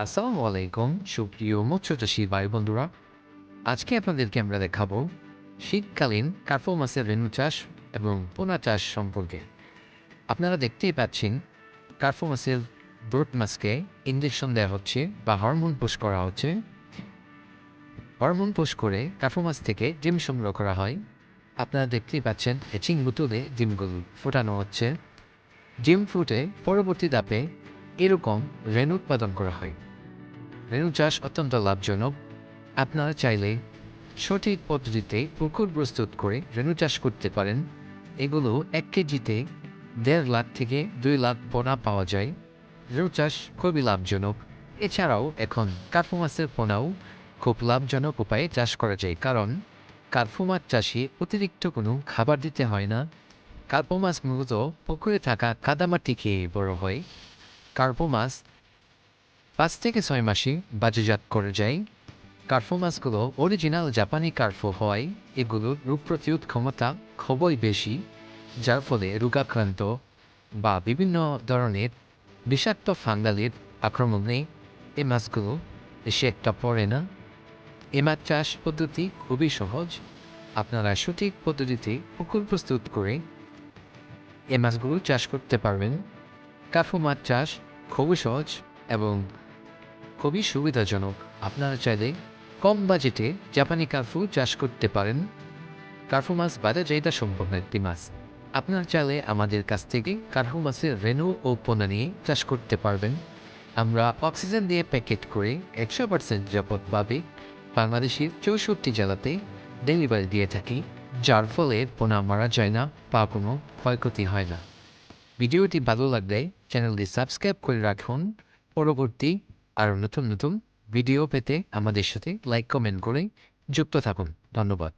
আসসালামু আলাইকুম সুপ্রিয় মৎস্যচাষী ভাই বন্ধুরা। আজকে আপনাদেরকে আমরা দেখাবো শীতকালীন কার্পো মাছের রেণু চাষ এবং পোনা চাষ সম্পর্কে। আপনারা দেখতেই পাচ্ছেন কার্পো মাছের ব্রুট মাছকে ইঞ্জেকশন দেওয়া হচ্ছে বা হরমোন পুশ করা হচ্ছে। হরমোন পুশ করে কার্পো মাছ থেকে ডিম সংগ্রহ করা হয়। আপনারা দেখতেই পাচ্ছেন হ্যাচিং বোতলে ডিমগুলো ফোটানো হচ্ছে। ডিম ফুটে পরবর্তী ধাপে এরকম রেণু উৎপাদন করা হয়। রেণু চাষ অত্যন্ত লাভজনক। আপনারা চাইলে সঠিক পদ্ধতিতে পুকুর প্রস্তুত করে রেণু চাষ করতে পারেন। এগুলো ১ কেজিতে ১.৫ লাখ থেকে ২ লাখ পোনা পাওয়া যায়। রেণু চাষ খুবই লাভজনক। এছাড়াও এখন কার্পো মাছের পোনাও খুব লাভজনক উপায়ে চাষ করা যায়, কারণ কার্পো মাছ চাষে অতিরিক্ত কোনো খাবার দিতে হয় না। কার্পো মাছ মূলত পুকুরে থাকা কাদামাটি খেয়ে বড় হয়। কার্পো মাছ ৫ থেকে ৬ মাসে বাজারজাত করা যায়। কার্পো মাছগুলো অরিজিনাল জাপানি কার্পো হওয়ায় এগুলোর রোগ প্রতিরোধ ক্ষমতা খুবই বেশি, যার ফলে রোগাক্রান্ত বা বিভিন্ন ধরনের বিষাক্ত ফাঙ্গালের আক্রমণে এই মাছগুলো বেশি একটা পড়ে না। এ মাছ চাষ পদ্ধতি খুবই সহজ। আপনারা সঠিক পদ্ধতিতে পুকুর প্রস্তুত করে এ মাছগুলো চাষ করতে পারবেন। কার্পো মাছ চাষ খুবই সহজ এবং খুবই সুবিধাজনক। আপনারা চাইলে কম বাজেটে জাপানি কার্পো চাষ করতে পারেন। কার্পো মাছ বাজার চাহিদা সম্পন্ন একটি মাছ। আপনারা চাইলে আমাদের কাছ থেকে কার্পো মাছের রেণু ও পোনা নিয়ে চাষ করতে পারবেন। আমরা অক্সিজেন দিয়ে প্যাকেট করে ১০০% নিরাপদভাবে বাংলাদেশের ৬৪ জেলাতে ডেলিভারি দিয়ে থাকি, যার ফলে পোনা মারা যায় না বা কোনো ক্ষয়ক্ষতি হয় না। ভিডিওটি ভালো লাগলে চ্যানেলটি সাবস্ক্রাইব করে রাখুন। পরবর্তী আরও নতুন নতুন ভিডিও পেতে আমাদের সাথে লাইক কমেন্ট করে যুক্ত থাকুন। ধন্যবাদ।